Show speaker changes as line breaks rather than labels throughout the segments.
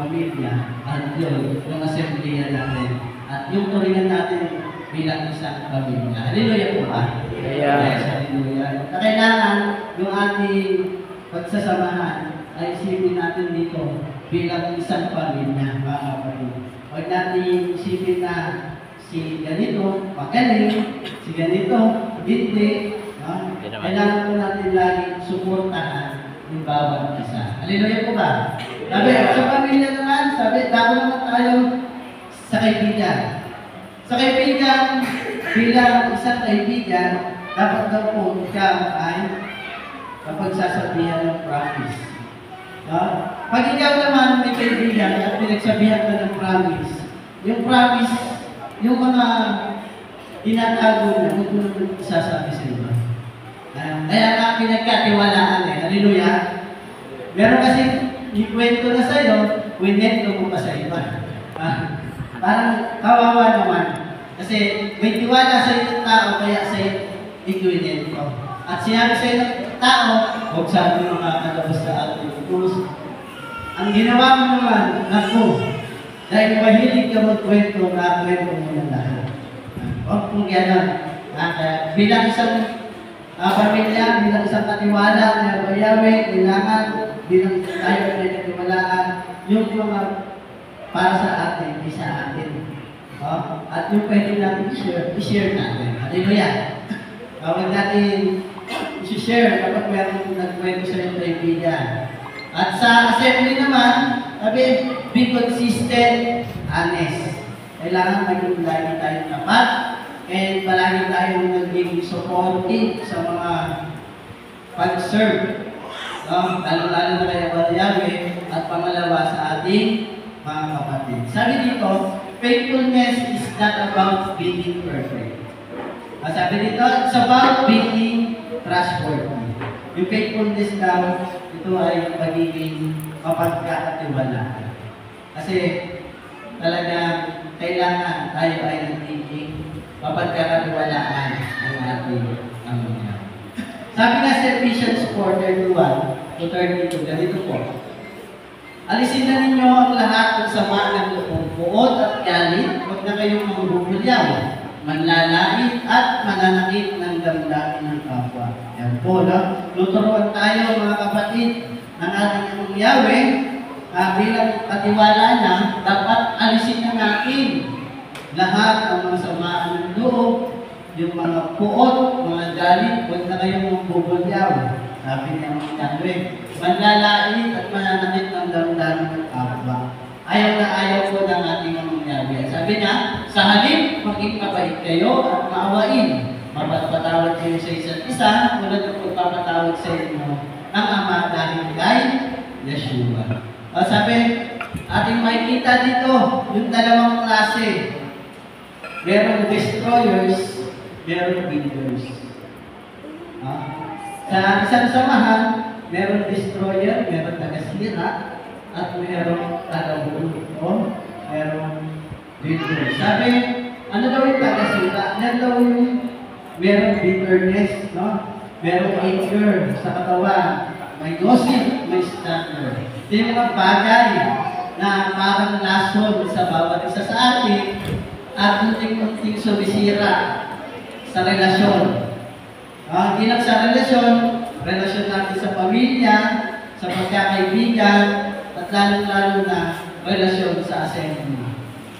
pamilya, at yung assembleya natin, at yung turingan natin bilang isang pamilya. Hallelujah po ba? Yes, hallelujah. Na kailangan yung ating pagsasamahan ay isipin natin dito bilang isang pamilya, mga kapatid. Huwag natin isipin na si ganito, magaling, si ganito, hindi. No? Kailangan po natin lagi suportahan yung bawat isa. Hallelujah po ba? Sabi, sa pamilya naman, sabi, dako naman tayo sa kaibigan. Sa kaibigan, bilang isang kaibigan, dapat daw po ikaw ay kapag sasabihan ng promise. No? Pag ikaw naman may kaibigan at pinagsabihan ka ng promise, yung promise, yung mga tinatago na, huwag mo naman isasabi sa iba. Kaya nga pinagkatiwalaan eh. Hallelujah. Meron kasi ikwento na sa'yo, winento mo pa sa iba. Parang kawawa naman. Kasi may tiwala sa iyo ng tao, kaya sa iyo ikwinento. At sinabi sa iyo ng tao, huwag sabi mo makakalabas sa ating puso. Ang ginawa mo naman, naku, dahil mahilig ka magkwento, nakakwento mo na lahat. Huwag pong gano'n. Bilang isang pamilya, bilang isang katiwala na Yahweh, kailangan bilang tayo na katiwalaan, yung mga para sa atin, isa atin. At yung pwede natin i-share natin. Hallelujah. Huwag natin i-share kapag mayroong nagkwento sa iyong kaibigan. At sa assembly naman, sabi, be consistent, honest. Kailangan maging lagi tayong tapat, and palagi tayong naging supportive sa mga pag-serve. Lalo-lalo na kay Yahweh at pangalawa sa ating mga kapatid. Sabi dito, faithfulness is not about being perfect. Sabi dito, it's about being trustworthy. Yung faithfulness daw, ito ay magiging mapagkakatiwalaan. Kasi talagang kailangan tayo ay nagiging mapagkakatiwalaan ng ating Panginoon. Sabi nga sa Ephesians 4:31-32, ganito po. Alisin na ninyo ang lahat ng sama ng loob, buot at galit, huwag na kayong mangbubulyaw, manlalait at mananakit ng damdamin ng kapwa. Yan po, no? Tuturuan tayo mga kapatid ng ating Yahweh, bilang katiwala na, dapat alisin na natin lahat ng mga samaan ng loob, yung mga puot, mga galit, huwag na kayong magbubulyaw. Sabi niya mga Yahweh, manlalait at mananakit ng damdamin ng kapwa. Ayaw na ayaw po ng ating mga Yahweh. Sabi niya, sa halip, maging mabait kayo at maawain. Mapagpatawad kayo sa isa't isa, tulad ng pagpapatawad sa inyo ng Ama dahil kay Yeshua. Sabi, ating makikita dito, yung dalawang klase. Merong destroyers, merong builders. Sa isang samahan, merong destroyer, merong tagasira, at merong tagabuo, merong builders. Sabi, ano daw yung tagasira? Ano daw yung merong bitterness, no? Merong anger sa katawan, may gossip, may slander. Ito yung mga bagay na parang lason sa bawat isa sa atin at munting-munting sumisira sa relasyon. Hindi lang sa relasyon natin sa pamilya, sa pagkakaibigan, at lalong-lalo na relasyon sa assembly.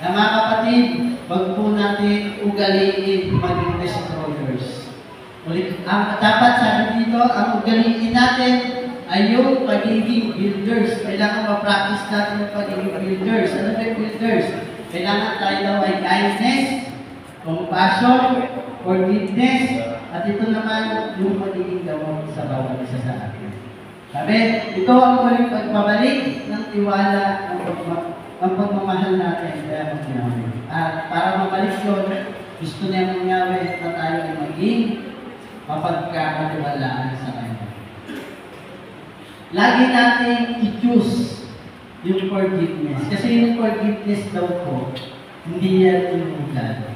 Mga kapatid, wag po natin ugaliin maging destroyers. Dapat sabi dito, ang ugaliin natin ay yung pagiging builders. Kailangan ma-practice natin yung pagiging builders. Ano ba yung builders? Kailangan tayo daw ay kindness, compassion, forgiveness, at ito naman yung pagiging gawin sa bawat isa sa atin. Sabi, ito ang muling pagpabalik ng tiwala ang pagmamahal natin kaya mag-Yahweh. At para mabalik yun, gusto niya ng Yahweh na tayo ay maging mapagkakatiwalaan sa Kanya. Lagi natin i-choose yung forgiveness. Kasi yung forgiveness daw po, hindi yan inuulan.